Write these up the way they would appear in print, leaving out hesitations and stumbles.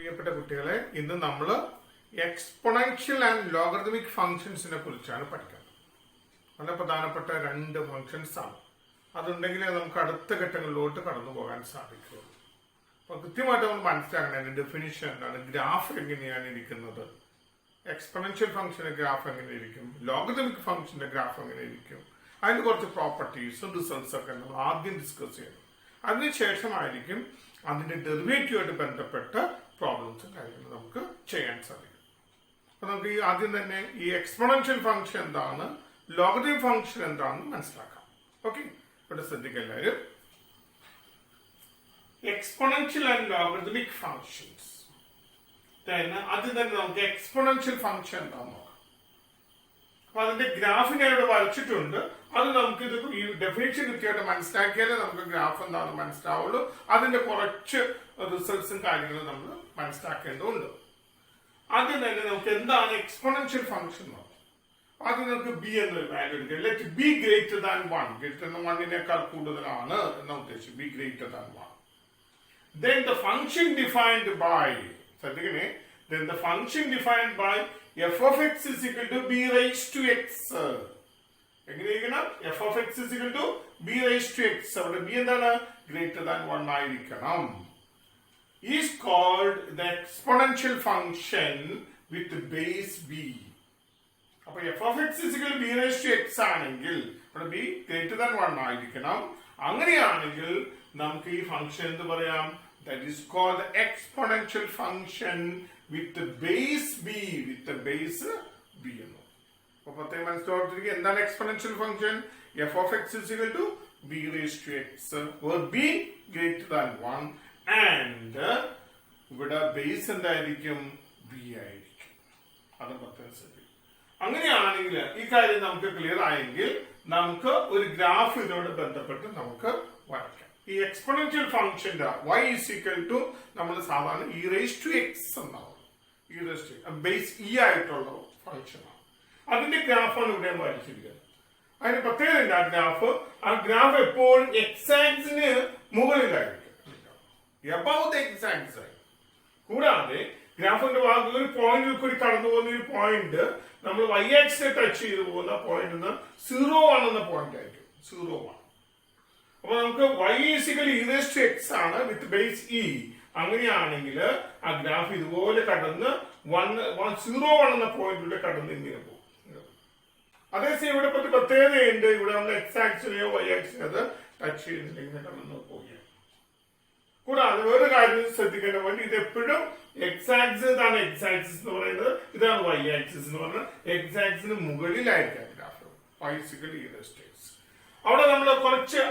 പ്രിയപ്പെട്ട കുട്ടികളെ, ഇന്ന് നമ്മൾ എക്സ്പൊണൻഷ്യൽ ആൻഡ് ലോഗരിതമിക് ഫംഗ്ഷൻസിനെ കുറിച്ചാണ് പഠിക്കുന്നത്. വളരെ പ്രധാനപ്പെട്ട രണ്ട് ഫംഗ്ഷൻസ് ആണ്. അതുണ്ടെങ്കിലേ നമുക്ക് അടുത്ത ഘട്ടങ്ങളിലോട്ട് കടന്നു പോകാൻ സാധിക്കുള്ളൂ. അപ്പൊ കൃത്യമായിട്ട് നമ്മൾ മനസ്സിലാക്കണം അതിന്റെ ഡെഫിനിഷൻ എന്താണ്, ഗ്രാഫ് എങ്ങനെയാണ് ഇരിക്കുന്നത്, എക്സ്പൊണൻഷ്യൽ ഫംഗ്ഷന്റെ ഗ്രാഫ് എങ്ങനെ ഇരിക്കും, ലോഗരിതമിക് ഫംഗ്ഷന്റെ ഗ്രാഫ് എങ്ങനെ ഇരിക്കും, അതിന് കുറച്ച് പ്രോപ്പർട്ടീസും റിസൾട്ട്സ് ഒക്കെ നമ്മൾ ആദ്യം ഡിസ്കസ് ചെയ്യണം. അതിനുശേഷമായിരിക്കും അതിന്റെ ഡെറിവേറ്റീവായിട്ട് ബന്ധപ്പെട്ട പ്രോബ്ലംസും കാര്യങ്ങളും നമുക്ക് ചെയ്യാൻ സാധിക്കും. അപ്പൊ നമുക്ക് ഈ ആദ്യം തന്നെ ഈ എക്സ്പൊണൻഷ്യൽ ഫംഗ്ഷൻ എന്താണ്, ലോഗരിതമിക് ഫംഗ്ഷൻ എന്താണെന്ന് മനസ്സിലാക്കാം. ഓക്കെ, ഇവിടെ ശ്രദ്ധിക്കുക എല്ലാവരും. എക്സ്പൊണൻഷ്യൽ ആൻഡ് ലോഗരിതമിക് ഫംഗ്ഷൻസ്, ആദ്യം തന്നെ നമുക്ക് എക്സ്പൊണൻഷ്യൽ ഫംഗ്ഷൻ എന്താണെന്ന് നോക്കാം. അപ്പൊ അതിന്റെ ഗ്രാഫിനെ ഇവിടെ വരച്ചിട്ടുണ്ട്. അത് നമുക്ക് ഇത് ഈ ഡെഫിനിഷൻ കൃത്യമായിട്ട് മനസ്സിലാക്കിയാലേ നമുക്ക് ഗ്രാഫ് എന്താണെന്ന് മനസ്സിലാവുള്ളൂ. അതിന്റെ കുറച്ച് റിസൾട്ട്സും കാര്യങ്ങളും നമ്മൾ മനസ്സിലാക്കേണ്ടതുണ്ട്. ആദ്യം തന്നെ നമുക്ക് എന്താണ് എക്സ്പൊണൻഷ്യൽ ഫംഗ്ഷൻ നോക്കാം. ആദ്യം നമുക്ക് ബി എന്നൊരു വാല്യൂ എടുക്കാം. Let be greater than 1, greater than 1 കൂടുതലാണ് എന്ന ഉദ്ദേശിച്ചു. Be greater than 1. Then the function defined by, ശ്രദ്ധിക്കണേ, then the function defined by f of x is equal to b raised to x. എങ്ങനെയിരിക്കണം? f of x is equal to b raised to x. അവിടെ b എന്താണ്? Greater than 1 ആയിരിക്കണം. is called the exponential function with base b. അപ്പൊ f of x is equal to b raised to x ആണെങ്കിൽ അവിടെ b greater than 1 ആയിരിക്കണം. അങ്ങനെയാണെങ്കിൽ നമുക്ക് ഈ ഫംഗ്ഷൻ എന്ത് പറയാം? That is called the exponential function with the base b, with the base b എന്ന്. അപ്പൊ പ്രത്യേകം മനസ്സിലാക്കിയിരിക്കുക എന്താണ് exponential function. f of x is equal to b raised to x, where b greater than 1 and ഇവിടെ base എന്തായിരിക്കും? b ആയിരിക്കും. അത് പ്രത്യേകം ശ്രദ്ധിക്കും. അങ്ങനെയാണെങ്കിൽ ഈ കാര്യം നമുക്ക് ക്ലിയർ ആയെങ്കിൽ നമുക്ക് ഒരു ഗ്രാഫ് ഇതിനോട് ബന്ധപ്പെട്ട് നമുക്ക് വരയ്ക്കാം. ഈ എക്സ്പൊണൻഷ്യൽ ഫംഗ്ഷന്റെ y is equal to നമ്മൾ സാധാരണ e raised to x എന്നാവും. e raised to base e ആയിട്ടുള്ള ഫംഗ്ഷൻ ആണ്. അതിന്റെ ഗ്രാഫാണ് ഇവിടെ വരച്ചിരിക്കുന്നത്. അതിന് പ്രത്യേകത ആ ഗ്രാഫ് എപ്പോഴും എക്സ് ആക്സിന് മുകളിലായിരിക്കും, എബവ് ദ എക്സ് ആക്സിസ് ആയി. കൂടാതെ ഗ്രാഫിന്റെ ഭാഗത്ത് ഒരു പോയിന്റിൽ കൂടി കടന്നു പോകുന്ന ഒരു പോയിന്റ് നമ്മൾ y ആക്സിനെ ടച്ച് ചെയ്തു പോകുന്ന പോയിന്റ് 0 എന്ന പോയിന്റ് ആയിരിക്കും. 0 അപ്പൊ നമുക്ക് y basically e raised to x ആണ് വിത്ത് ബേസ് e. അങ്ങനെയാണെങ്കിൽ ആ ഗ്രാഫ് ഇതുപോലെ കടന്ന് 0 എന്ന പോയിന്റിലൂടെ കടന്ന് ഇങ്ങനെ പോകും. അതേസമയം ഇവിടെ പ്രത്യേകതയുണ്ട്. ഇവിടെ നമ്മൾ എക്സ് ആക്സിനെയോ y ആക്സിനെയോ അത് ടച്ച് ചെയ്തില്ലെങ്കിൽ കടന്ന് പോവുകയാണ്. കൂടാതെ വേറെ കാര്യം ശ്രദ്ധിക്കേണ്ട പോയിന്റ്, ഇത് എപ്പോഴും എക്സ് ആക്സിസ് ഇതാണ് എക്സ് ആക്സിസ് എന്ന് പറയുന്നത്, ഇതാണ് y ആക്സിസ് എന്ന് പറഞ്ഞാൽ എക്സ് ആക്സിന് മുകളിലായിരിക്കാം graph. y basically e raised to x. അവിടെ നമ്മൾ കുറച്ച്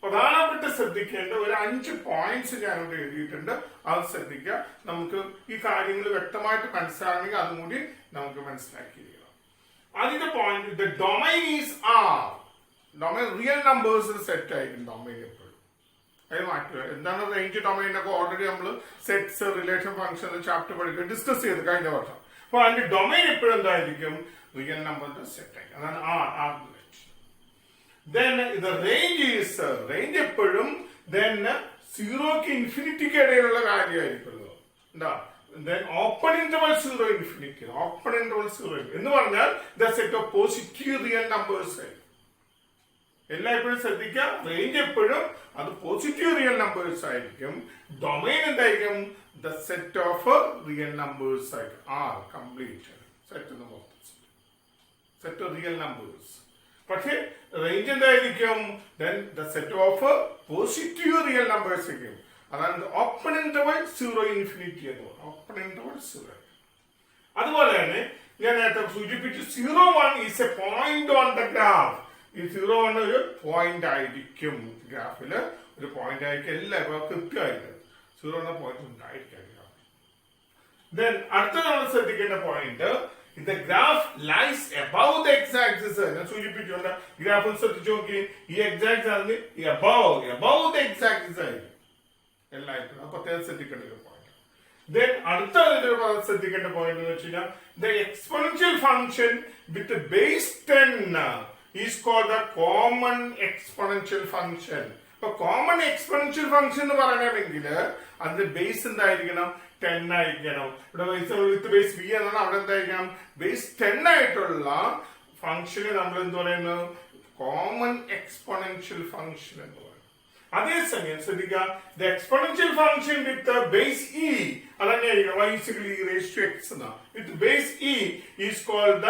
പ്രധാനപ്പെട്ട ശ്രദ്ധിക്കേണ്ട ഒരു 5 പോയിന്റ്സ് ഞാനിവിടെ എഴുതിയിട്ടുണ്ട്. അത് ശ്രദ്ധിക്കുക. നമുക്ക് ഈ കാര്യങ്ങൾ വ്യക്തമായിട്ട് മനസ്സിലാണെങ്കിൽ അതും കൂടി നമുക്ക് മനസ്സിലാക്കിയിരിക്കണം. ആദ്യത്തെ point, the domain is R. Domain real numbers set ആയിരിക്കും. ഡൊമൈൻ എപ്പോഴും അത് മാറ്റുക. എന്താണ് റേഞ്ച് ഡൊമൈൻ ഒക്കെ ഓൾറെഡി നമ്മൾ സെറ്റ്സ്, റിലേഷൻ ഫംഗ്ഷൻ ചാപ്റ്റർ പഠിക്കുക ഡിസ്കസ് ചെയ്ത് കഴിഞ്ഞ വർഷം. അപ്പൊ അതിന്റെ ഡൊമൈൻ എപ്പോഴും എന്തായിരിക്കും? റിയൽ നമ്പറിന്റെ സെറ്റ് ആയിരിക്കും. അതാണ് R. Then the range is, range എപ്പോഴും then 0 ഇൻഫിനിറ്റിക്ക് ഇടയിലുള്ള കാര്യമായിരിക്കുമല്ലോ. എന്താ? Then open interval 0 infinity, open interval 0 എന്ന് പറഞ്ഞാൽ the set of positive real numbers ആയിരിക്കും. എല്ലായ്പ്പോഴും ശ്രദ്ധിക്കുക, റേഞ്ച് എപ്പോഴും അത് പോസിറ്റീവ് റിയൽ നമ്പേഴ്സ് ആയിരിക്കും. ഡൊമൈൻ എന്തായിരിക്കും? the set of real numbers ആയിരിക്കും. R complete set of real numbers. പക്ഷേ റേഞ്ച് എന്തായിരിക്കും? then the set of positive real numbers ആയിരിക്കും. അതാണ് ഓപ്പൺ ഇന്റർവൽ 0 ഇൻഫിനിറ്റി എന്ന് പറയുന്നത്. Open interval 0. അതുപോലെ തന്നെ ഞാൻ നേരത്തെ സൂചിപ്പിച്ചു 0 1 is A point on the graph. ഈ 0 1 ഒരു പോയിന്റ് ആയിരിക്കും. ഗ്രാഫില് ഒരു പോയിന്റ് ആയിരിക്കും. എല്ലാം കൃത്യമായിട്ട് 0 എന്ന പോയിന്റ് ഉണ്ടായിരിക്കും. then അടുത്ത നമ്മൾ ശ്രദ്ധിക്കേണ്ട point, the graph lies above the x-axis. ഞാൻ സൂചിപ്പിച്ചുകൊണ്ട് ഗ്രാഫ് ശ്രദ്ധിച്ചു നോക്കി. ഈ x-axis ആണ് above the x-axis ആയിരിക്കും എല്ലായ്പ്പോഴും. പ്രത്യേകം ശ്രദ്ധിക്കേണ്ട ഒരു പോയിന്റ്. then അടുത്ത ശ്രദ്ധിക്കേണ്ട പോയിന്റ് എന്ന് വെച്ച് കഴിഞ്ഞാൽ the exponential function with base 10 is called the common exponential function. അപ്പൊ കോമൺ എക്സ്പോണൻഷ്യൽ ഫംഗ്ഷൻ എന്ന് പറയണമെങ്കിൽ അതിന്റെ ബേസ് എന്തായിരിക്കണം? 10 ആയിരിക്കണം. ഇവിടെ വിത്ത് ബേസ് ബി എന്നാണ്, അവിടെ എന്തായിരിക്കണം ബേസ് 10 ആയിട്ടുള്ള ഫംഗ്ഷന് നമ്മൾ എന്ത് പറയുന്നു, കോമൺ എക്സ്പോണൻഷ്യൽ ഫംഗ്ഷൻ എന്ന് പറയുന്നത്. അതേസമയം ശ്രദ്ധിക്കുക, the exponential function with base e അതന്നെയായിരിക്കും y = e⁻x എന്ന with base e is called the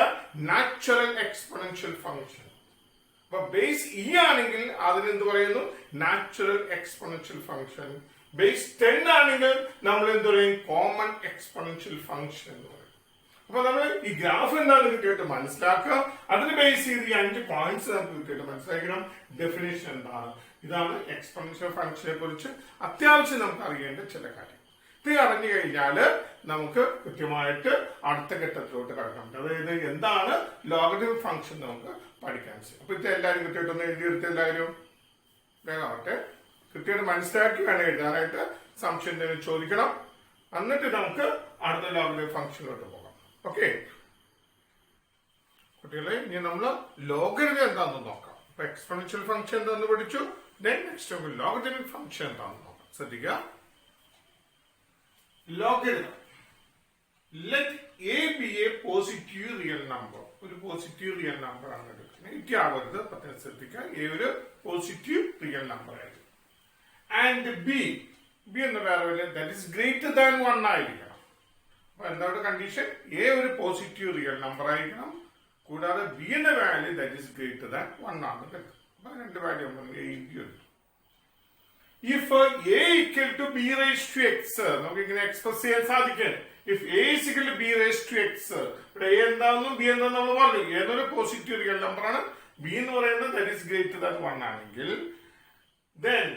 natural exponential function. അപ്പൊ ബേസ് ഇ ആണെങ്കിൽ അതിനെന്ത് പറയുന്നു, നാച്ചുറൽ എക്സ്പോണൻഷ്യൽ ഫംഗ്ഷൻ. ബേസ് 10 ആണെങ്കിൽ നമ്മൾ എന്ത് പറയും, കോമൺ എക്സ്പോണൻഷ്യൽ ഫംഗ്ഷൻ എന്ന് പറയും. അപ്പൊ നമ്മൾ ഈ ഗ്രാഫ് എന്താണെന്ന് കൃത്യമായിട്ട് മനസ്സിലാക്കുക. അതിന് ബേസ് ചെയ്ത് ഈ 5 പോയിന്റ്സ് നമുക്ക് കൃത്യമായിട്ട് മനസ്സിലാക്കണം. ഡെഫിനേഷൻ എന്താണ്, ഇതാണ് എക്സ്പോണൻഷ്യൽ ഫംഗ്ഷനെ കുറിച്ച് അത്യാവശ്യം നമുക്ക് അറിയേണ്ട ചില കാര്യം. ഇത് അറിഞ്ഞു കഴിഞ്ഞാൽ നമുക്ക് കൃത്യമായിട്ട് അടുത്ത ഘട്ടത്തിലോട്ട് കടക്കാം. അതായത് എന്താണ് ലോഗരിതമിക് ഫംഗ്ഷൻ നമുക്ക് പഠിക്കാൻ ചെയ്യും. അപ്പൊ ഇത് എല്ലാവരും കൃത്യമായിട്ടൊന്ന് എഴുതിയെടുത്ത് എല്ലാവരും വേഗമാവട്ടെ, കൃത്യമായിട്ട് മനസ്സിലാക്കി വേണം എഴുതാനായിട്ട്. സംശയം എന്തെങ്കിലും ചോദിക്കണം, എന്നിട്ട് നമുക്ക് അടുത്ത ലോഗരിതമിക് ഫംഗ്ഷനിലോട്ട് പോകാം. ഓക്കെ കുട്ടികളെ, ഇനി നമ്മൾ ലോഗരിതം എന്താണെന്ന് നോക്കാം. അപ്പൊ എക്സ്പോണൻഷ്യൽ ഫംഗ്ഷൻ എന്താണെന്ന് പഠിച്ചു. നെക്സ്റ്റ് നമുക്ക് ലോഗരിതമിക് ഫംഗ്ഷൻ എന്താണെന്ന് നോക്കാം. ശ്രദ്ധിക്കുക, logarithm. Let A B A positive real number. ഒരു പോസിറ്റീവ് റിയൽ നമ്പർ ആണ് എടുക്കുന്നത്. ഇറ്റ് ആവരുത്, പത്തിന് ശ്രദ്ധിക്കുക. എ ഒരു പോസിറ്റീവ് റിയൽ നമ്പർ ആയിരിക്കും. ആൻഡ് ബി എന്ന value that is greater than 1 ആയിരിക്കണം. അപ്പൊ എന്താണ് കണ്ടീഷൻ, എ ഒരു പോസിറ്റീവ് റിയൽ നമ്പർ ആയിരിക്കണം, കൂടാതെ ബി എന്ന value that is greater than 1 ആണ്. അപ്പൊ രണ്ട് value if a equal to b⁻x നമുക്ക് ഇങ്ങനെ എക്സ്പ്രസ് ചെയ്യാൻ സാധിക്കും. If a is equal to b⁻x, ഇവിടെ a എന്താണെന്നും b എന്താണെന്നും നമ്മൾ പറഞ്ഞു. ഏതൊരു പോസിറ്റീവ് റിയൽ നമ്പർ ആണ്, b എന്ന് പറയുന്നത് ദാറ്റ് ഈസ് ഗ്രേറ്റർ ദാൻ 1 ആണെങ്കിൽ then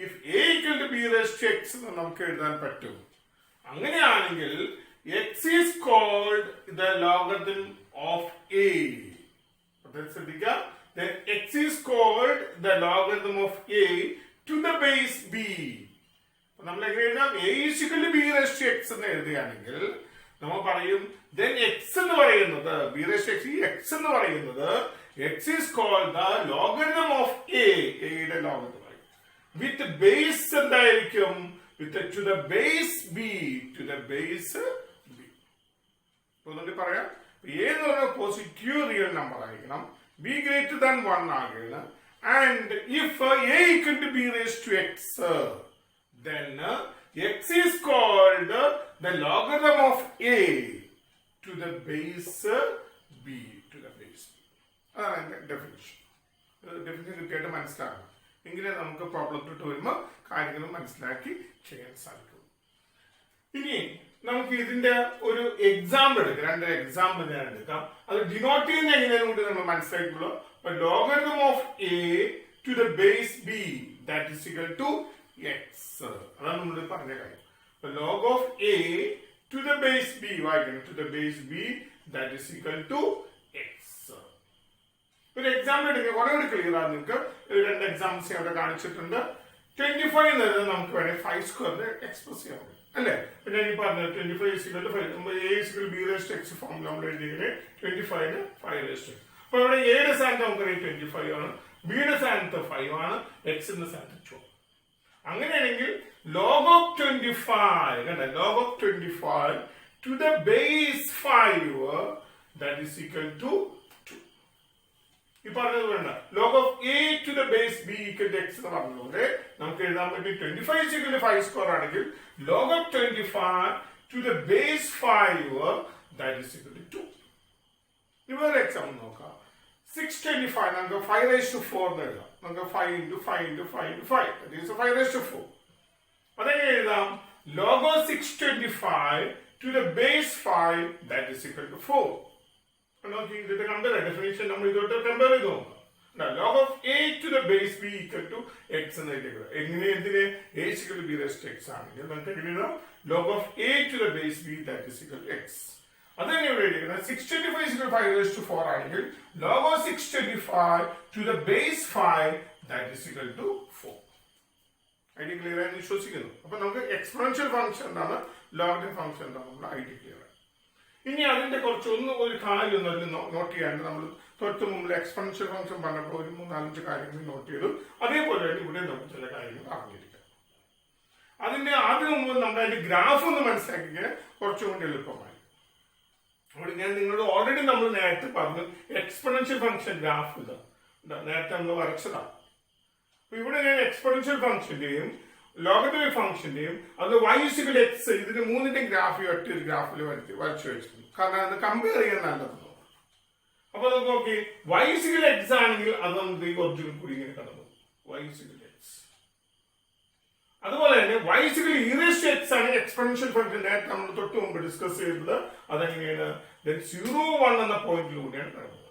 if a equal to b⁻x എന്ന് നമുക്ക് എഴുതാൻ പറ്റും. അങ്ങനെയാണെങ്കിൽ x is called the logarithm of a. ശ്രദ്ധിക്കുക, then x is called the logarithm of a to the base b. നമ്മൾ എങ്ങനെ എഴുതാം, a is equal to b⁻x എന്ന് എഴുതുകയാണെങ്കിൽ നമ്മൾ പറയും then x എന്ന് പറയുന്നത് b⁻x, ഈ x എന്ന് പറയുന്നത് x is called the logarithm of a, യുടെ ലോഗരിതം with base എന്തായിരിക്കും, with to the base b, to the base b. ഒന്നുകൂടി പറയാം, a എന്ന് പറയുന്ന പോസിറ്റീവ് റിയൽ നമ്പർ ആയിരിക്കണം, b ഗ്രേറ്റർ ദാൻ 1 ആകണം. And if a equal to b⁻x, then x is called the logarithm of a to the base b, to the base b. അതാണ് definition. Definition കൃത്യമായിട്ട് മനസ്സിലാക്കണം, എങ്കിലേ നമുക്ക് പ്രോബ്ലത്തിലോട്ട് വരുമ്പോൾ കാര്യങ്ങൾ മനസ്സിലാക്കി ചെയ്യാൻ സാധിക്കും. ഇനി നമുക്ക് ഇതിന്റെ ഒരു എക്സാമ്പിൾ എടുക്കാം. 2 എക്സാമ്പിൾ ഞാൻ എടുക്കാം. അത് ഡിനോട്ട് ചെയ്യുന്ന എങ്ങനെയാണെന്ന് കൂടി നമ്മൾ മനസ്സിലാക്കിയുള്ളൂ. Logarithm of a to the base b that is equal to x. അതാണ് നമ്മൾ പറഞ്ഞ കാര്യം. log of a to the base b വായിക്കണം, to the base b that is equal to x. ഒരു എക്സാമ്പിൾ എടുക്കുക, കുറെ കൂടി ക്ലിയർ ആണ്. നിങ്ങൾക്ക് 2 എക്സാമ്പിൾസ് അവിടെ കാണിച്ചിട്ടുണ്ട്. 25 എന്നത് നമുക്ക് വേണമെങ്കിൽ 5² എക്സ്പ്രസ് ചെയ്യാൻ പറ്റും അല്ലേ. പിന്നെ ഈ പറഞ്ഞ 25 is equal to 5, a is equal to b⁻x form നമ്മൾ എഴുതിയെങ്കിൽ 25 5⁻x. അപ്പൊ ഇവിടെ എയുടെ സ്ഥാനത്ത് നമുക്കറിയാം 25 ആണ്, ബിയുടെ സ്ഥാനത്ത് 5 ആണ്, എക്സിന്റെ സ്ഥാനത്ത് 2. അങ്ങനെയാണെങ്കിൽ log of 25 കണ്ട, log of 25 to the base 5 that is equal to 2. ഈ പറഞ്ഞത് വേണ്ട, log of a to the base b equal to x എന്ന് പറഞ്ഞതുകൊണ്ട് നമുക്ക് എഴുതാൻ പറ്റും 25 is equal to 5² ആണെങ്കിൽ log of 25 to the base 5 that is equal to 2. ഇവരുടെ എക്സാമ്പിൾ നോക്കാം. 625 നമുക്ക് 5⁻4 എഴുതാം. നമുക്ക് 5 into 5 into 5 into 5 that is 5⁻4. അതെങ്ങനെ എഴുതാം, log of 625 to the base 5 that is equal to 4. നോക്കി ഇതിന്റെ കമ്പയർ ഡെഫിനിഷൻ നമ്മൾ ഇതോട്ട് കമ്പയർ ചെയ്ത് നോക്കാം. log of a to the base b equal to x എന്ന് എഴുതിയത്. എങ്ങനെ എന്തിന്, a is equal to b⁻x ആണെങ്കിൽ നമുക്ക് എങ്ങനെ എഴുതാം, log of a to the base b that is equal to x. അതന്നെ ഇവിടെ എഴുതിയിരിക്കുന്നത് 625 is equal to 5⁻4 ആണെങ്കിൽ log of 625 to the base 5 that is equal to 4. Idea clear ആയി വിശ്വസിക്കുന്നു. അപ്പൊ നമുക്ക് എക്സ്പോണൻഷ്യൽ ഫംഗ്ഷൻ എന്താണ്, ലോഗരിതമിക് ഫംഗ്ഷൻ എന്താണ്, നമ്മുടെ ഐഡിയ ക്ലിയർ ആയി. ഇനി അതിന്റെ കുറച്ച് ഒരു കാര്യം നോട്ട് ചെയ്യാണ്ട് നമ്മൾ തൊട്ട് മുമ്പിൽ എക്സ്പോണൻഷ്യൽ ഫംഗ്ഷൻ പറഞ്ഞപ്പോൾ ഒരു 3-4 കാര്യങ്ങൾ നോട്ട് ചെയ്തു. അതേപോലെ ഇവിടെ നമുക്ക് ചില കാര്യങ്ങൾ അറിഞ്ഞിരിക്കാം. അതിന് മുമ്പ് നമ്മൾ അതിന്റെ ഗ്രാഫ് ഒന്ന് മനസ്സിലാക്കിയാൽ കുറച്ചും കൂടി എളുപ്പമായി. അവിടെ ഞാൻ നിങ്ങളോട് ഓൾറെഡി നമ്മൾ നേരത്തെ പറഞ്ഞു എക്സ്പൊണൻഷ്യൽ ഫംഗ്ഷൻ ഗ്രാഫ് ഇതാ നേരത്തെ നമ്മൾ വരച്ചതാണ്. അപ്പൊ ഇവിടെ ഞാൻ എക്സ്പൊണൻഷ്യൽ ഫംഗ്ഷന്റെയും ലോഗരിതമിക് ഫംഗ്ഷന്റെയും അത് y=x ഇതിന് മൂന്നിന്റെ ഗ്രാഫ് ഒറ്റ ഒരു ഗ്രാഫിൽ വരച്ചു വെച്ചിട്ടുണ്ട്. കാരണം അത് കമ്പയർ ചെയ്യാൻ നല്ലത്. അപ്പൊ നമുക്ക് നോക്കി y=x ആണെങ്കിൽ അത് നമുക്ക് ഒറിജിനൽ കൂടി ഇങ്ങനെ കടന്നു y=x. അതുപോലെ തന്നെ y=e⁻x ആണ് എക്സ്പൊണൻഷ്യൽ ഫംഗ്ഷൻ നേരത്തെ നമ്മൾ തൊട്ട് മുമ്പ് ഡിസ്കസ് ചെയ്തത്. അതെങ്ങനെയാണ് 0,1 എന്ന പോയിന്റിലൂടെയാണ് കടന്നത്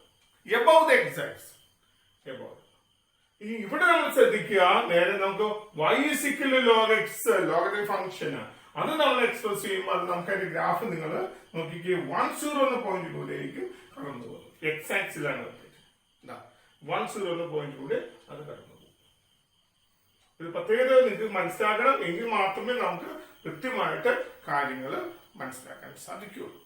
എബവ് ദ x ആക്സിസ്. ഇവിടെ നമ്മൾ ശ്രദ്ധിക്കുക, നേരെ നമുക്ക് y=log x ലോഗരിതമിക് ഫംഗ്ഷൻ അത് നമ്മൾ എക്സ്പ്രസ് ചെയ്യുമ്പോൾ അത് നമുക്ക് അതിന്റെ ഗ്രാഫ് നിങ്ങൾ നോക്കിക്കേ 10 എന്ന പോയിന്റിലൂടെയായിരിക്കും കടന്നു പോകുന്നത്. എക്സ് ആക്സിലാണ് 10 എന്ന പോയിന്റിലൂടെ അത് കടന്നു പോകും. ഒരു പ്രത്യേകത നിങ്ങൾക്ക് മനസ്സിലാക്കണം, എങ്കിൽ മാത്രമേ നമുക്ക് കൃത്യമായിട്ട് കാര്യങ്ങൾ മനസ്സിലാക്കാൻ സാധിക്കുകയുള്ളൂ.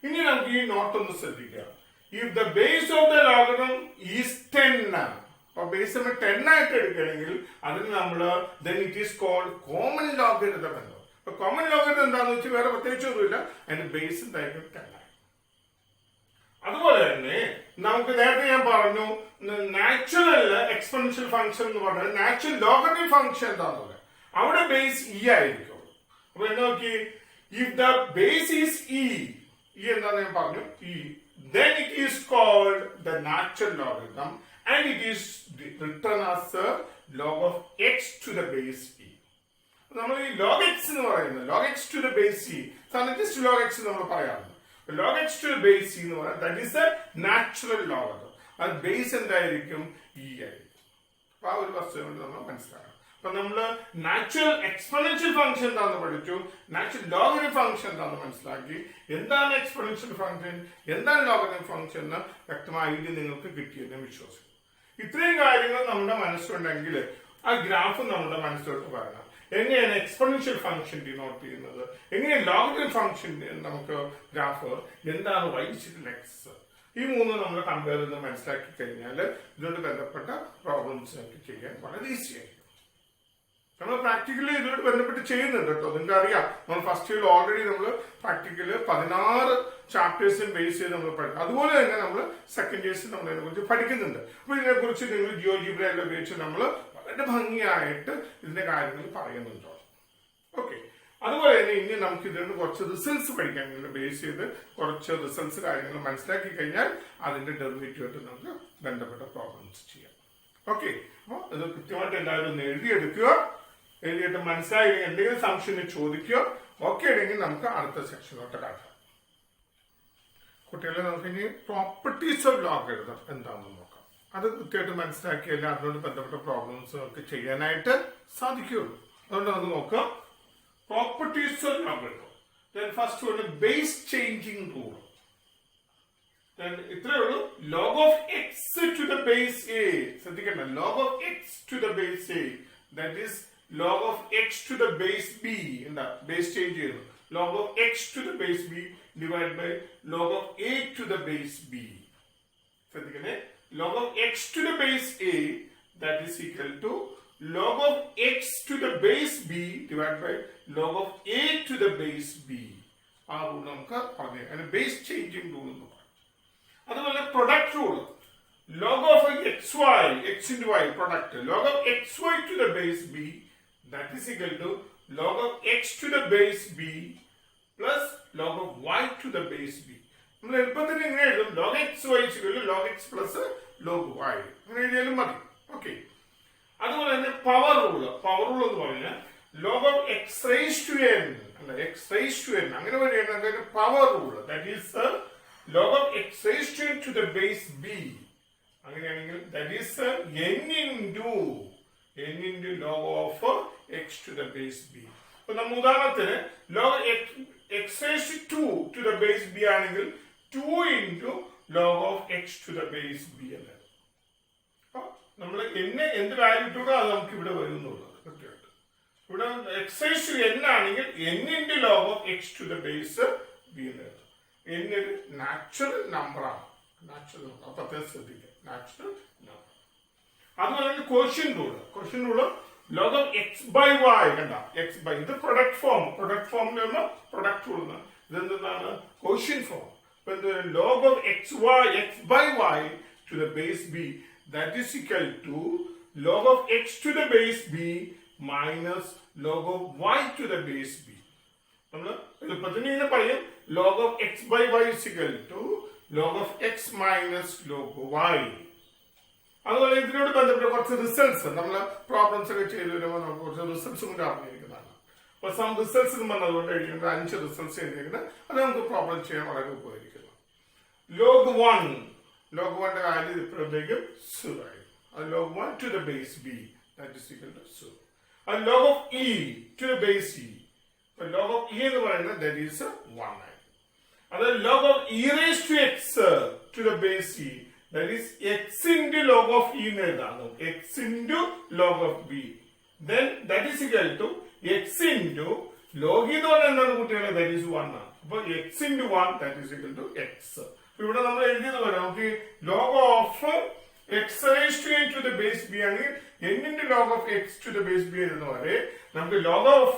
ഇനി നമുക്ക് ഈ നോട്ട് ഒന്ന് ശ്രദ്ധിക്കാം. If the base of the logarithm is 10 ആണ്. അപ്പൊ ബേസ് നമ്മൾ 10 ആയിട്ട് എടുക്കുകയാണെങ്കിൽ അതിന് നമ്മൾ then it is called common logarithm എന്ന്. അപ്പൊ കോമൺ ലോഗരിതം എന്താണെന്ന് വെച്ചാൽ വേറെ പ്രത്യേകിച്ചൊന്നുമില്ല, അതിന്റെ ബേസ് എന്തായിരിക്കും 10 ആയി. അതുപോലെ തന്നെ നമുക്ക് നേരത്തെ ഞാൻ പറഞ്ഞു നാച്ചുറൽ എക്സ്പൊണൻഷ്യൽ ഫംഗ്ഷൻ എന്ന് പറഞ്ഞാൽ നാച്ചുറൽ ലോഗരിതമിക് ഫംഗ്ഷൻ എന്താണെന്ന് അവിടെ ബേസ് ഇ ആയിരിക്കും. അപ്പൊ നോക്കി if the base is E എന്താന്ന് ഞാൻ പറഞ്ഞു E, then it is called the natural logarithm and it is written as log of x to the base e. നമ്മൾ ഈ log x എന്ന് പറയുന്നത് log x to the base e just log x നമ്മൾ പറയാറുണ്ട്. log x to the base e എന്ന് പറയുന്നത് that is a natural logarithm. അത് base എന്തായിരിക്കും e ആയിരിക്കും. അപ്പൊ ആ ഒരു വസ്തുത കൊണ്ട് നമ്മൾ മനസ്സിലാക്കണം. അപ്പൊ നമ്മള് നാച്ചുറൽ എക്സ്പൊണൻഷ്യൽ ഫംഗ്ഷൻ എന്താണെന്ന് പഠിച്ചു, നാച്ചുറൽ ലോഗരിതമിക് ഫംഗ്ഷൻ എന്താണെന്ന് മനസ്സിലാക്കി. എന്താണ് എക്സ്പൊണൻഷ്യൽ ഫംഗ്ഷൻ, എന്താണ് ലോഗരിതമിക് ഫംഗ്ഷൻ എന്ന് വ്യക്തമായ ഐഡിയ നിങ്ങൾക്ക് കിട്ടിയെന്ന് വിശ്വസിക്കുന്നു. ഇത്രയും കാര്യങ്ങൾ നമ്മുടെ മനസ്സിലുണ്ടെങ്കിൽ ആ ഗ്രാഫ് നമ്മുടെ മനസ്സിലോട്ട് വരണം. എങ്ങനെയാണ് എക്സ്പൊണൻഷ്യൽ ഫംഗ്ഷൻ ഡിനോട്ട് ചെയ്യുന്നത്, എങ്ങനെയാണ് ലോഗരിതമിക് ഫംഗ്ഷൻ നമുക്ക് ഗ്രാഫ്, എന്താണ് y=x, ഈ മൂന്ന് നമ്മൾ കമ്പയർ ചെയ്ത് മനസ്സിലാക്കി കഴിഞ്ഞാൽ ഇതുകൊണ്ട് ബന്ധപ്പെട്ട പ്രോബ്ലംസ് നമുക്ക് ചെയ്യാൻ വളരെ ഈസി ആയിരിക്കും. നമ്മൾ പ്രാക്ടിക്കലി ഇതുമായിട്ട് ബന്ധപ്പെട്ട് ചെയ്യുന്നുണ്ട് കേട്ടോ. നിങ്ങൾക്ക് അറിയാം, നമ്മൾ ഫസ്റ്റ് ഇയറിൽ ഓൾറെഡി നമ്മൾ പ്രാക്ടിക്കല് 16 ചാപ്റ്റേഴ്സും ബേസ് ചെയ്ത് നമ്മൾ പഠിക്കും. അതുപോലെ തന്നെ നമ്മൾ സെക്കൻഡ് ഇയേഴ്സിൽ നമ്മൾ ഇതിനെ കുറിച്ച് പഠിക്കുന്നുണ്ട്. അപ്പൊ ഇതിനെ കുറിച്ച് നിങ്ങൾ ജിയോജിബ്ര എല്ലാം ഉപയോഗിച്ച് നമ്മൾ വളരെ ഭംഗിയായിട്ട് ഇതിന്റെ കാര്യങ്ങൾ പറയുന്നുണ്ടോ. ഓക്കെ, അതുപോലെ തന്നെ ഇനി നമുക്ക് ഇതിന് കുറച്ച് റിസൾട്ട്സ് പഠിക്കാൻ ബേസ് ചെയ്ത് കുറച്ച് റിസൾട്ട്സ് കാര്യങ്ങൾ മനസ്സിലാക്കി കഴിഞ്ഞാൽ അതിന്റെ ഡെറിവേറ്റീവായിട്ട് നമുക്ക് ബന്ധപ്പെട്ട പ്രോബ്ലംസ് ചെയ്യാം. ഓക്കെ, അപ്പൊ ഇത് കൃത്യമായിട്ട് എല്ലാവരും ഒന്ന് എഴുതിയെടുക്കുക. എഴുതിയിട്ട് മനസ്സിലായി എന്തെങ്കിലും സംശയം ചോദിക്കുക. ഓക്കെ ആണെങ്കിൽ നമുക്ക് അടുത്ത സെക്ഷനിലോട്ട് കടക്കാം. കുട്ടികളെ നമുക്ക് ഇനി പ്രോപ്പർട്ടീസ് ഓഫ് ലോഗരിതം എന്താണെന്ന് നോക്കാം. അത് കൃത്യമായിട്ട് മനസ്സിലാക്കിയാൽ അതിനോട് ബന്ധപ്പെട്ട പ്രോബ്ലംസ് നമുക്ക് ചെയ്യാനായിട്ട് സാധിക്കുകയുള്ളൂ. അതുകൊണ്ട് നമുക്ക് നോക്കാം properties of logarithm. Then first one base changing rule. Then ഇത്രയേ ഉള്ളൂ. log of x to the base a. ശ്രദ്ധിക്കണ്ട, log of x to the base a, that is log of x to the base b. എന്താ base change ചെയ്യുന്നു. log of x to the base b divided by log of a to the base b. ശ്രദ്ധിക്കണേ, log of x to the base a that is equal to log of x to the base b divided by log of a to the base b. ആ rule നമുക്ക് പറഞ്ഞു, അതിന് base changing rule എന്ന് പറയും. അതുപോലെ product rule, log of xy, x into y, product, log of xy to the base b that is equal to log of x to the base b plus log of y to the base b. നമ്മൾ എളുപ്പത്തിന് ഇങ്ങനെ എഴുതും, log xy is equal to log x plus log y, അങ്ങനെ എഴുതിയാലും മതി. Okay, അതുപോലെ തന്നെ power rule എന്ന് പറഞ്ഞാൽ log of x raised to n അല്ല x raised to n അങ്ങനെ പറയുന്നത് power rule, that is log of x raised to n to the base b. അങ്ങനെയാണെങ്കിൽ that is n into log of x to the base b. അപ്പൊ നമ്മൾ ഉദാഹരണത്തിന് log x raised to 2 to the base b ആണെങ്കിൽ 2 into log of x to the base b എന്ന്. നമ്മൾ എന്ത് value ഇട്ടുകൂടെ അത് നമുക്ക് ഇവിടെ വരുന്നുള്ളൂ കൃത്യമായിട്ട്. ഇവിടെ x raised to n ആണെങ്കിൽ n into log of x to the base b എന്ന്. n ഒരു നാച്ചുറൽ നമ്പർ ആണ്, നാച്ചുറൽ നമ്പർ, പ്രത്യേകം ശ്രദ്ധിക്കുക, നാച്ചുറൽ നമ്പർ. അതുപോലെ തന്നെ quotient rule log of x by y കണ്ട x by ഇത് പ്രൊഡക്റ്റ് ഫോമിൽ നിന്ന് പ്രൊഡക്റ്റ് കൊടുക്കുന്ന ഇതെന്താണ് quotient form. log of x by y to the base b that is equal to log of x to the base b minus log of y to the base b. നമ്മൾ എളുപ്പത്തിന് ഇങ്ങനെ പറയും log of x by y is equal to log of x minus log of y. അതുപോലെ ഇതിനോട് ബന്ധപ്പെട്ട കുറച്ച് results നമ്മൾ problems ഒക്കെ ചെയ്ത് വരുമ്പോൾ നമുക്ക് കുറച്ച് റിസൾട്ട്സും കൂടെ അറിഞ്ഞിരിക്കുന്നതാണ്. അപ്പൊ സം റിസൾട്ട്സ് എന്ന് പറഞ്ഞാൽ അതുകൊണ്ട് എഴുതിയിട്ട് 5 റിസൾട്ട്സ് എഴുതിയിരിക്കുന്നത് അത് നമുക്ക് പ്രോബ്ലം ചെയ്യാൻ വളരെ ഉപകരിക്കുന്നു. log 1 വാല്യൂ ഇപ്പോഴത്തേക്കും 0 ആയി. അത് log 1 to the base b that is equal to 0. അത് log of e to the base e. അപ്പൊ log of e എന്ന് പറയുന്നത് that is 1 ആയി. അത് log of e raised to x to the base e that is x into log of e എന്ന് എഴുതാം. x into log of b then that is equal to x into log e എന്ന് പറഞ്ഞാൽ എന്താണ് കുട്ടികളെ that is 1 ആണ്. അപ്പൊ x into 1 that is equal to x. ഇവിടെ നമ്മൾ എഴുതിയത് പോലെ നമുക്ക് log of x raised to the base b ആണെങ്കിൽ n into log of x to the base b എഴുതുന്ന പോലെ നമുക്ക് log of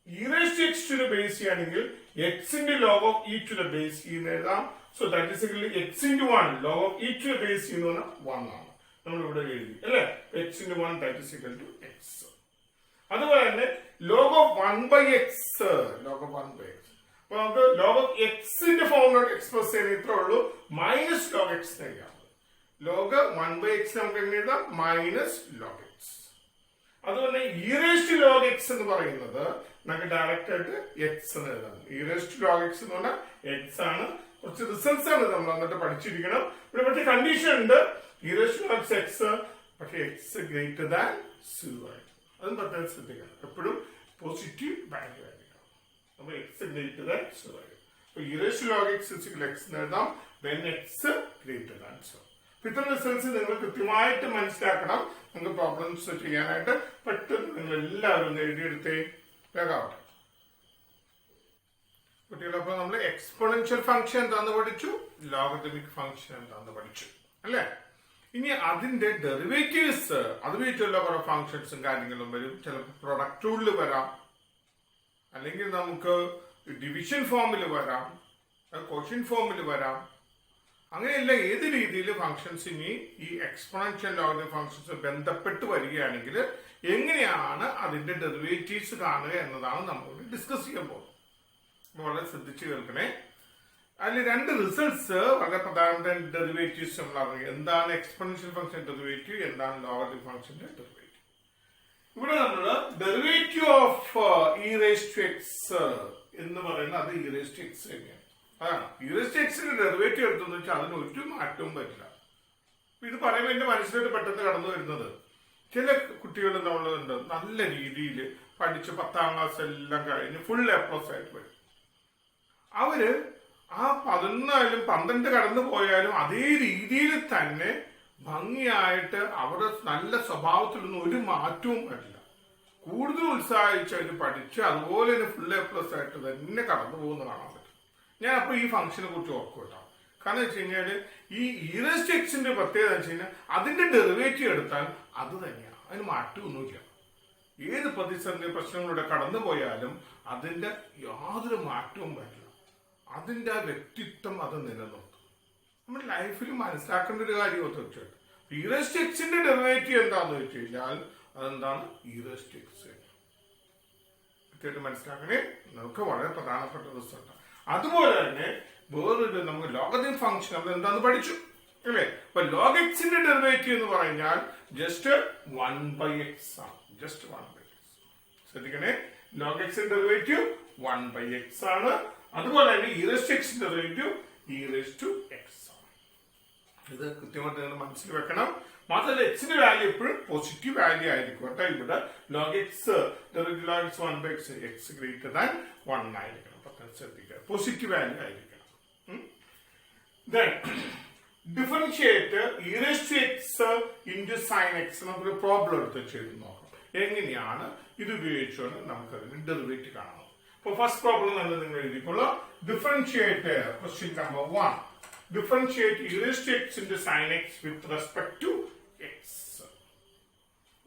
e raised to x to the base e ആണെങ്കിൽ x into log of e to the base e എന്ന് എഴുതാം. So that is equal to x into 1 log of e to the base e എന്ന് പറഞ്ഞാൽ 1 ആണ്. നമ്മൾ ഇവിടെ എഴുതി അല്ലേ x into 1 that is equal to x. അതുപോലെ തന്നെ log of 1 by x അപ്പൊ നമുക്ക് log of x ന്റെ ഫോമിലോട്ട് എക്സ്പ്രസ് ചെയ്യുന്ന ഇത്രേ ഉള്ളൂ മൈനസ് log x എഴുതാം. log 1 by x നമുക്ക് എങ്ങനെ എഴുതാം മൈനസ് log x. അതുപോലെ e raised to log x എന്ന് പറയുന്നത് നമുക്ക് ഡയറക്റ്റ് ആയിട്ട് x എന്ന് എഴുതാം. e raised to log x എന്ന് പറഞ്ഞാൽ x ആണ്. കുറച്ച് റിസൾട്ട്സ് ആണ് നമ്മൾ എന്നിട്ട് പഠിച്ചിരിക്കണം. ഇവിടെ മറ്റേ കണ്ടീഷൻ ഉണ്ട് e raised to log x പക്ഷെ x ഗ്രേറ്റർ ദാൻ 0 ആയിട്ട്. അതും പ്രത്യേകം ശ്രദ്ധിക്കണം. എപ്പോഴും പോസിറ്റീവ് വാല്യൂ ആയിരിക്കണം. അപ്പൊ x ഗ്രേറ്റർ ദാൻ 0 ആയിരിക്കും. അപ്പൊ e raised to log x x എന്ന് എഴുതാം when x ഗ്രേറ്റർ ദാൻ 0. ഇത്തരം റിസൾട്ട്സ് നിങ്ങൾ കൃത്യമായിട്ട് മനസ്സിലാക്കണം. നിങ്ങൾക്ക് പ്രോബ്ലംസ് ചെയ്യാനായിട്ട് പെട്ടെന്ന് നിങ്ങൾ എല്ലാവരും എഴുതിയെടുത്തേ വേഗാവട്ടെ കുട്ടികൾ. അപ്പൊ നമ്മൾ എക്സ്പോണൻഷ്യൽ ഫംഗ്ഷൻ എന്താന്ന് പഠിച്ചു, ലോഗരിതമിക് ഫംഗ്ഷൻ എന്താന്ന് പഠിച്ചു അല്ലേ. ഇനി അതിന്റെ ഡെറിവേറ്റീവ്സ് അത് വെച്ചിട്ടുള്ള കുറെ ഫംഗ്ഷൻസും കാര്യങ്ങളും വരും. ചിലപ്പോൾ പ്രൊഡക്റ്റ് റൂളിൽ വരാം, അല്ലെങ്കിൽ നമുക്ക് ഡിവിഷൻ ഫോമിൽ വരാം, ക്വോഷ്യന്റ് ഫോമിൽ വരാം. അങ്ങനെയല്ല ഏത് രീതിയിൽ ഫംഗ്ഷൻസ് ഇനി ഈ എക്സ്പോണൻഷ്യൽ ലോഗരിതമിക് ഫംഗ്ഷൻസ് ബന്ധപ്പെട്ട് വരികയാണെങ്കിൽ എങ്ങനെയാണ് അതിന്റെ ഡെറിവേറ്റീവ്സ് കാണുക എന്നതാണ് നമ്മളോട് ഡിസ്കസ് ചെയ്യാൻ പോകുന്നത്. വളരെ ശ്രദ്ധിച്ചു കേൾക്കണേ. അതിൽ 2 റിസൾട്ട്സ് വളരെ പ്രധാനപ്പെട്ട ഡെറിവേറ്റീവ്സ് നമ്മൾ അറിയുക. എന്താണ് എക്സ്പോണൻഷ്യൽ ഫംഗ്ഷൻ ഡെറിവേറ്റീവ്, എന്താണ് ലോഗരിതമിക് ഫംഗ്ഷന്റെ ഡെറിവേറ്റീവ്. ഇവിടെ നമ്മൾ derivative of e raised to x എന്ന് പറയുന്നത് അത് e raised to x തന്നെയാണ്. അതാണ് e raised to x ന്റെ ഡെറിവേറ്റീവ് എടുത്തെന്ന് വെച്ചാൽ അതിന് ഒരു മാറ്റവും പറ്റില്ല. ഇത് പറയുമ്പോൾ എന്റെ മനസ്സിലോട്ട് പെട്ടെന്ന് കടന്നു വരുന്നത് ചില കുട്ടികൾ നമ്മളുണ്ട് നല്ല രീതിയിൽ പഠിച്ച് 10ാം ക്ലാസ് എല്ലാം കഴിഞ്ഞ് ഫുൾ A+ ആയിട്ട് വരും. അവര് ആ 11 12 കടന്നു പോയാലും അതേ രീതിയിൽ തന്നെ ഭംഗിയായിട്ട് അവരുടെ നല്ല സ്വഭാവത്തിലൊന്നും ഒരു മാറ്റവും വരില്ല. കൂടുതൽ ഉത്സാഹിച്ച് അവർ പഠിച്ച് അതുപോലെ തന്നെ ഫുൾ A+ ആയിട്ട് തന്നെ കടന്നു പോകുന്ന കാണാൻ പറ്റും. ഞാൻ അപ്പൊ ഈ ഫംഗ്ഷനെ കുറിച്ച് ഓർക്കൂട്ടോ. കാരണം വെച്ച് കഴിഞ്ഞാല് ഈ e raised to x ന്റെ പ്രത്യേകത വെച്ച് കഴിഞ്ഞാൽ അതിന്റെ ഡെറിവേറ്റീവ് എടുത്താൽ അത് തന്നെയാണ്, അതിന് മാറ്റമൊന്നുമില്ല. ഏത് പ്രതിസന്ധി പ്രശ്നങ്ങളിലൂടെ കടന്നു പോയാലും അതിന്റെ യാതൊരു മാറ്റവും വരില്ല. അതിന്റെ ആ വ്യക്തിത്വം അത് നിലനിർത്തും. നമ്മുടെ ലൈഫിൽ മനസ്സിലാക്കേണ്ട ഒരു കാര്യം തീർച്ചയായിട്ടും e raised to x ന്റെ ഡെറിവേറ്റീവ് എന്താന്ന് വെച്ച് കഴിഞ്ഞാൽ അതെന്താണ് e raised to x. കൃത്യമായിട്ട് മനസ്സിലാക്കണേ, നമുക്ക് വളരെ പ്രധാനപ്പെട്ട റിസൾട്ട്. അതുപോലെ തന്നെ വേറൊരു നമുക്ക് ലോഗരിതമിക് ഫംഗ്ഷൻ നമ്മൾ എന്താന്ന് പഠിച്ചു അല്ലേ. അപ്പൊ log x ന്റെ ഡെറിവേറ്റീവ് എന്ന് പറഞ്ഞാൽ ജസ്റ്റ് 1/x ആണ്. Just 1/x. ശ്രദ്ധിക്കണേ, log x ന്റെ ഡെറിവേറ്റീവ് 1/x ആണ്. അതുപോലെ തന്നെ e raised to x ന്റെ derivative e raised to x ആണ്. ഇത് കൃത്യമായിട്ട് നിങ്ങൾ മനസ്സിൽ വെക്കണം. മാത്രമല്ല x ന്റെ വാല്യൂ എപ്പോഴും പോസിറ്റീവ് വാല്യൂ ആയിരിക്കും കേട്ടോ. ഇവിടെ log x derivative log x 1/x x greater than 1 ആയിരിക്കണം. ശ്രദ്ധിക്കുക, പോസിറ്റീവ് വാല്യൂ ആയിരിക്കണം. Then differentiate e raised to x into sin x. നമുക്കൊരു പ്രോബ്ലം എടുത്ത് ചെയ്ത് നോക്കാം. എങ്ങനെയാണ് ഇത് ഉപയോഗിച്ചുകൊണ്ട് നമുക്ക് അതിന് ഡെറിവേറ്റീവ് കാണണം. അപ്പൊ ഫസ്റ്റ് പ്രോബ്ലം നമ്മൾ നിങ്ങൾ എഴുതിക്കോളൂ. Differentiate question number 1. Differentiate e raised to x into sin x with respect to x.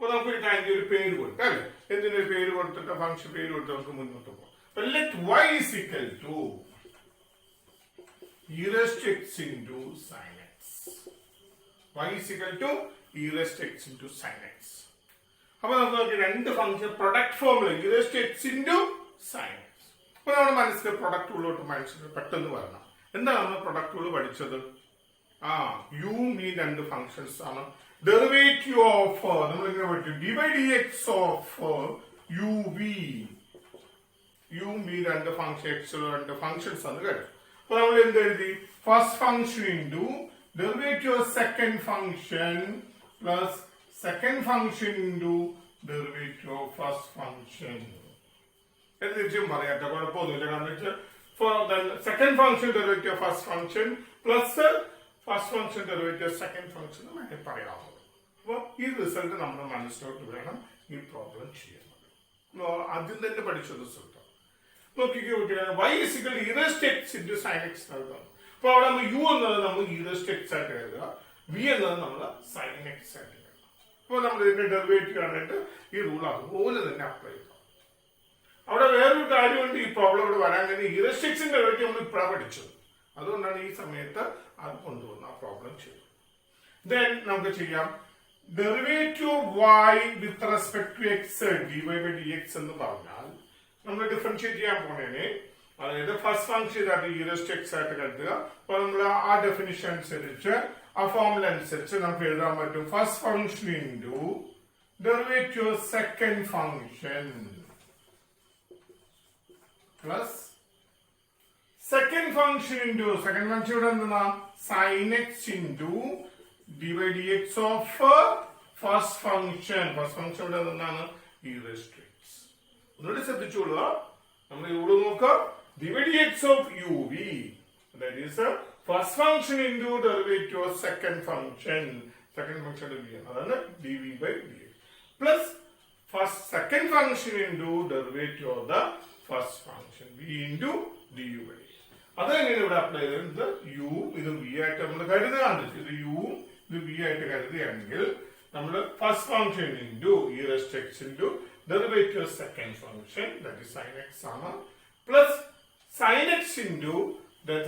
അപ്പൊ നമുക്ക് അതിന്റെ ഒരു പേര് കൊടുക്കാം അല്ലെ? എന്തിനൊരു പേര് കൊടുത്തിട്ട് ഫംഗ്ഷൻ പേര് കൊടുത്ത് നമുക്ക് മുന്നോട്ട് പോകാം. Let y is equal to e raised to x into sin x. Y is equal to e raised to x into sin x. അപ്പൊ നമുക്ക് നോക്കി രണ്ട് ഫംഗ്ഷൻ പ്രൊഡക്റ്റ് ഫോമിൽ e raised to x into sin x. അപ്പൊ നമ്മുടെ മനസ്സിൽ product ഉള്ളോട്ട് മനസ്സിൽ പെട്ടെന്ന് വരണം. എന്താണ് നമ്മൾ പ്രൊഡക്റ്റ് ഉള്ള പഠിച്ചത്? യു ഈ രണ്ട് ഫംഗ്ഷൻസ് ആണ്. ഡെറിവേറ്റീവ് ഓഫ് നമ്മളിങ്ങനെ പഠിച്ചു D by D X of U V. U ഈ രണ്ട് ഫംഗ്ഷൻ എക്സ് രണ്ട് ഫംഗ്ഷൻസ് ആണ് കേട്ടോ. അപ്പൊ നമ്മൾ എന്ത് എഴുതി? First function into derivative of second function plus second function into derivative of first function. തിരിച്ചും പറയാട്ടോ, കുഴപ്പമൊന്നുമില്ല. കാരണം വെച്ചാൽ for the second function derivative of first function plus first function derivative of second function നമുക്ക് പറയാവുന്നത്. അപ്പോൾ ഈ റിസൾട്ട് നമ്മൾ മനസ്സിലോട്ട് വേണം ഈ പ്രോബ്ലം ചെയ്യുന്നത്. ആദ്യം തന്നെ പഠിച്ച റിസൾട്ട് നോക്കിക്കോ കുട്ടികളെ. y is equal to e raised to x into sin x നൽകാം. അപ്പോൾ അവിടെ നമ്മൾ u എന്നത് നമ്മൾ e raised to x ആയിട്ട് എഴുതുക, v എന്നത് നമ്മൾ sin x ആയിട്ട് എഴുതുക. അപ്പോൾ നമ്മൾ ഇതിന്റെ ഡെറിവേറ്റീവ് ആയിട്ട് ഈ റൂൾ അതുപോലെ തന്നെ അപ്ലൈ ചെയ്യും. അവിടെ വേറൊരു കാര്യമുണ്ട് ഈ പ്രോബ്ലം ഇവിടെ വരാൻ കഴിഞ്ഞ ഇറസ്റ്റിക്സിന്റെ ഡെറിവേറ്റീവ് നമ്മൾ ഇപ്പഴാണ് പഠിച്ചത്. അതുകൊണ്ടാണ് ഈ സമയത്ത് അത് കൊണ്ടുവന്ന ആ പ്രോബ്ലം ചെയ്തത്. ദെൻ നമുക്ക് ചെയ്യാം derivative y with respect to X dy by dx എന്ന് പറഞ്ഞാൽ നമ്മൾ ഡിഫറൻഷിയേറ്റ് ചെയ്യാൻ പോണേനെ, അതായത് ഫസ്റ്റ് ഫംഗ്ഷൻ ഇതായിട്ട് ഇറസ്റ്റ് എക്സ് ആയിട്ട് കരുതുക. അപ്പൊ നമ്മൾ ആ ഡെഫിനിഷൻ അനുസരിച്ച് ആ ഫോമുല അനുസരിച്ച് നമുക്ക് എഴുതാൻ പറ്റും first function into derivative second function plus second function into second function ഇവിടെ എന്താ sine X into D by D X of first function. First function ഇവിടെ എന്താണ് ഇ റൈസ്ഡ് ടു എക്സ്. ഒന്നുകൂടി ശ്രദ്ധിച്ചോളുക. നമ്മൾ ഇവിടെ നോക്കാം d by D X of U v that is first function into derivative of second function. Second function അതാണ് d v by D x plus first second function into derivative of the first function v into du by dx. അത് എങ്ങനെ ഇവിടെ apply ചെയ്തത്? U ഇത് V ആയിട്ട് നമ്മൾ കരുതുകയാണ്. ഇത് യു ഇത് വി ആയിട്ട് കരുതുകയാണെങ്കിൽ നമ്മൾ first function into e raised x into derivative second function that is sine x ആണ് plus sine X into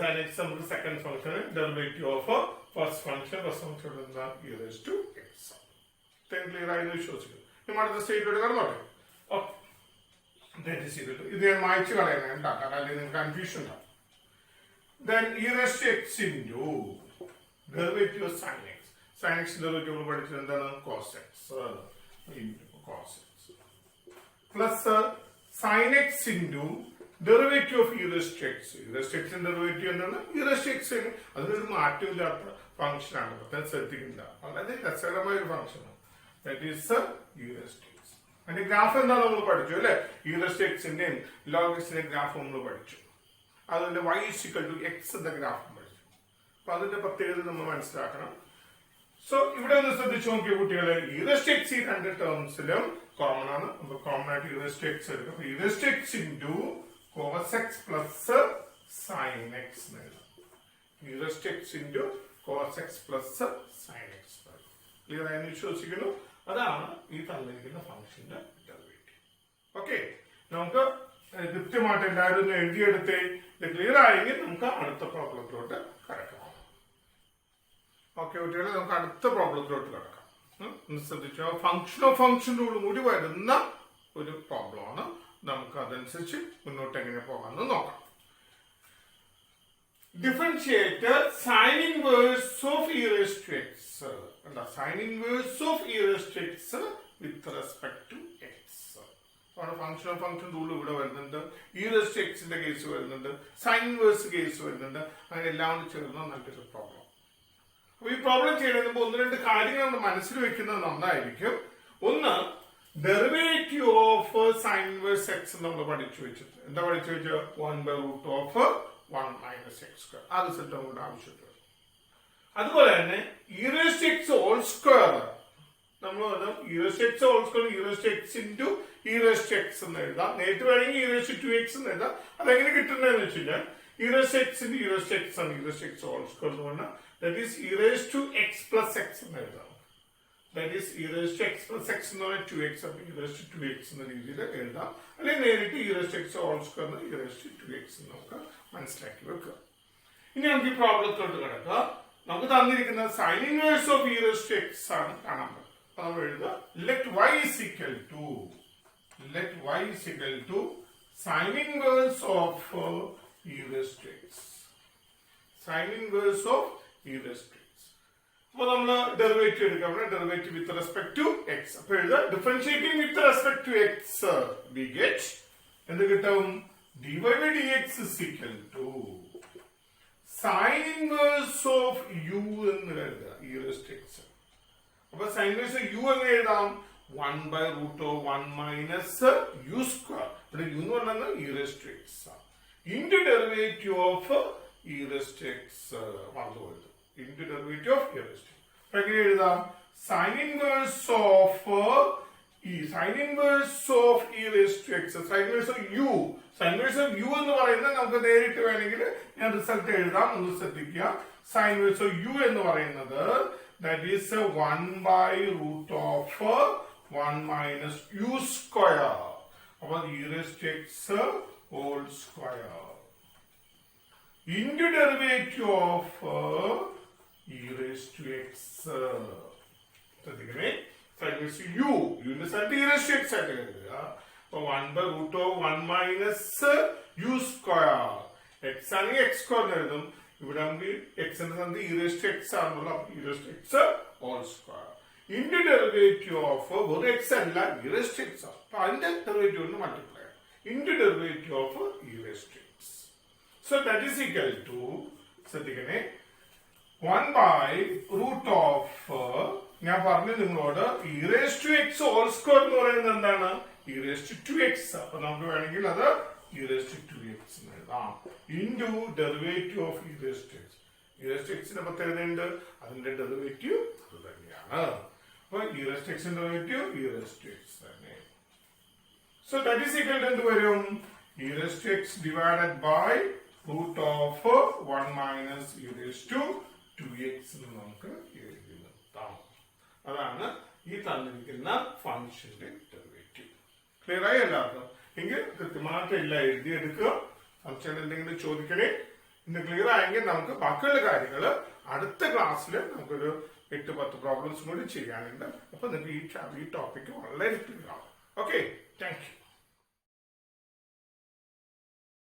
sine x നമ്മൾ second function derivative of first function. First function എന്താ e raised to x. Clear ആയെന്ന് വിശ്വസിക്കുന്നു. നമ്മൾ അടുത്ത സ്റ്റേറ്റിലോട്ട് കടന്നോട്ടെ. Okay, ഇത് ഞാൻ മായ്ച്ചു കളയുന്നത് ഉണ്ടാക്കാം, അല്ലെങ്കിൽ നിങ്ങൾക്ക് കൺഫ്യൂഷൻ ഉണ്ടാവും. Then e raised to x into derivative of sin x. Sin x derivative പഠിച്ചത് എന്താണ്? cos x into cos x plus sin x into derivative of e raised to x. e raised to x derivative എന്താണ്? e raised to x. അതിനൊരു മാറ്റമില്ലാത്ത function ആണ്, പ്രത്യേകം ശ്രദ്ധിക്കില്ല. വളരെ രസകരമായ ഒരു ഫംഗ്ഷനാണ്. That is e raised to x. അതിന്റെ ഗ്രാഫ് എന്താ നമ്മൾ പഠിച്ചു അല്ലെ? e raised to x-ന്റെയും log x-ന്റെ ഗ്രാഫ് നമ്മൾ പഠിച്ചു. അതിന്റെ y is equal to x എന്ന ഗ്രാഫ് പഠിച്ചു. അപ്പൊ അതിന്റെ പ്രത്യേകത നമ്മൾ മനസ്സിലാക്കണം. സോ ഇവിടെ ഒന്ന് ശ്രദ്ധിച്ചു നോക്കിയ കുട്ടികളെ, e raised to x ഈ രണ്ട് ടേംസിലും കോമൺ ആണ്. നമുക്ക് കോമൺ ആയിട്ട് e raised to x എടുക്കും. e raised to x into cos x plus sin x എഴുതാം. e raised to x into cos x plus sin x. Clear ആയെന്ന് വിശ്വസിക്കുന്നു. അതാണ് ഈ തന്നിരിക്കുന്ന ഫംഗ്ഷന്റെ ഡെറിവേറ്റീവ്. ഓക്കെ, നമുക്ക് കൃത്യമായിട്ട് എല്ലാവരും ഒന്ന് എഴുതിയെടുത്തേ. ഇത് ക്ലിയർ ആയെങ്കിൽ നമുക്ക് അടുത്ത പ്രോബ്ലത്തിലോട്ട് കടക്കാം. ഓക്കെ കുട്ടികളെ, നമുക്ക് അടുത്ത പ്രോബ്ലത്തിലോട്ട് കടക്കാം. ഒന്ന് ശ്രദ്ധിച്ചു, ഫംഗ്ഷൻ റൂൾ കൂടി വരുന്ന ഒരു പ്രോബ്ലമാണ്. നമുക്ക് അതനുസരിച്ച് മുന്നോട്ട് എങ്ങനെ പോകാമെന്ന് നോക്കാം. Differentiate sine inverse of E raised to X. Sine inverse of E raised to X with respect to X. Function rule ഇവിടെ വരുന്നുണ്ട്, ഇ റൈസ്ഡ് ടു എക്സിന്റെ കേസ് വരുന്നുണ്ട്, സൈൻ ഇൻവേഴ്സ് കേസ് വരുന്നുണ്ട്. അങ്ങനെ എല്ലാം കൂടി ചേർന്ന നല്ലൊരു പ്രോബ്ലം. അപ്പൊ ഈ പ്രോബ്ലം ചെയ്യുന്നതിന് മുമ്പ് ഒന്ന് രണ്ട് കാര്യങ്ങൾ നമ്മൾ മനസ്സിൽ വെക്കുന്നത് നന്നായിരിക്കും. ഒന്ന്, derivative of sine inverse X നമ്മൾ പഠിച്ചു വെച്ചിട്ട് എന്താ പഠിച്ചു വെച്ചത്? 1/√1 - x². ആ റിസൾട്ട് നമ്മുടെ ആവശ്യമുണ്ട്. അതുപോലെ തന്നെ e raised to x whole square നമ്മൾ e raised to x whole square e raised to x into e raised to x എന്ന് എഴുതാം. നേരിട്ട് വേണമെങ്കിൽ e raised to 2x എന്ന് എഴുതാം. അതെങ്ങനെ കിട്ടുന്നതെന്ന് വെച്ച് കഴിഞ്ഞാൽ e raised to x into e raised to x ആണ് e raised to x whole square എന്ന് പറഞ്ഞാൽ that is e raised to x plus x എന്ന് എഴുതാം. That is e raised to x plus x എന്ന് പറഞ്ഞാൽ 2x അപ്പൊ e raised to 2x എന്ന രീതിയിൽ എഴുതാം. അല്ലെങ്കിൽ നേരിട്ട് e raised to x whole square e raised to 2x എന്ന് നമുക്ക് മനസ്സിലാക്കി വെക്കുക. ഇനി നമുക്ക് ഈ പ്രോബ്ലത്തിലോട്ട് കിടക്കാം. നമുക്ക് തന്നിരിക്കുന്ന sign inverse of e raised to x ആണ് കാണാൻ പറ്റുന്നത്. അപ്പൊ നമ്മൾ എഴുതുക let y is equal to sin inverse of e raised to x. Sin inverse of e raised to x. അപ്പോൾ നമ്മൾ ഡെറിവേറ്റീവ് എടുക്കാം. Derivative with respect to X. അപ്പൊ എഴുതാം differentiating with respect to X we get എന്ത് കിട്ടും? dy by dx is equal to sin inverse of u എന്ന് എഴുതുക e raised to x. അപ്പൊ sin inverse of u എന്ന് എഴുതാം 1 by root of 1 minus u square. ഇവിടെ u എന്ന് പറഞ്ഞാൽ e raised to x into derivative of e raised to x വന്നു പോയത് into derivative of e raised to x. അപ്പൊ എങ്ങനെ എഴുതാം? sin inverse of e raised to x. sin inverse of u എന്ന് പറയുന്നത് നമുക്ക് നേരിട്ട് വേണമെങ്കിൽ ഞാൻ റിസൾട്ട് എഴുതാം. ഒന്ന് ശ്രദ്ധിക്കുക. sin inverse of u എന്ന് പറയുന്നത് that is 1 by root of 1 minus u square. അപ്പൊ e raised to x whole square into derivative of e raised to x. ശ്രദ്ധിക്കണേ. sin inverse u ന്റെ സ്ഥാനത്ത് e raised to x ആയിട്ട് എഴുതുക. അപ്പൊ 1 by root of 1 minus u square. x ആണെങ്കിൽ x square എഴുതും. ഇവിടെ നമുക്ക് x ന്റെ സ്ഥാനത്ത് e raised to x ആണല്ലോ. e raised to x whole square into derivative of വെറും x അല്ല e raised to x. അപ്പൊ അതിന്റെ ഡെറിവേറ്റീവ് ഒന്ന് multiply into derivative of e raised to x. So that is equal to ശ്രദ്ധിക്കണേ 1 by root of ഞാൻ പറഞ്ഞു നിങ്ങളോട് e raised to x whole square എന്ന് പറയുന്നത് എന്താണ്? e raised to 2x. അപ്പൊ നമുക്ക് വേണമെങ്കിൽ അത് e raised to 2x എന്ന് എഴുതാം into derivative of e raised to x. e raised to x ന്റെ പ്രത്യേകതയുണ്ട്. അതിന്റെ ഡെറിവേറ്റീവ് അത് തന്നെയാണ്. അപ്പൊ e raised to x ന്റെ derivative e raised to x തന്നെ. So that is equal to എന്ത് വരും? e raised to x divided by root of 1 minus e raised to 2x എന്ന് നമുക്ക് എഴുതി നിർത്താം. അതാണ് ഈ തന്നിരിക്കുന്ന ഫംഗ്ഷന്റെ ഡെറിവേറ്റീവ്. ക്ലിയർ ആയി എല്ലാവർക്കും? എങ്കിൽ കൃത്യമായിട്ട് എല്ലാം എഴുതിയെടുക്കുക. സംശയം എന്തെങ്കിലും ചോദിക്കണേ. ഇന്ന് ക്ലിയർ ആയെങ്കിൽ നമുക്ക് ബാക്കിയുള്ള കാര്യങ്ങൾ അടുത്ത ക്ലാസ്സിൽ നമുക്കൊരു 8-10 പ്രോബ്ലംസ് കൂടി ചെയ്യാനുണ്ട്. അപ്പൊ നിങ്ങൾക്ക് ഈ ടോപ്പിക്ക് വളരെ ക്ലിയർ ആവും.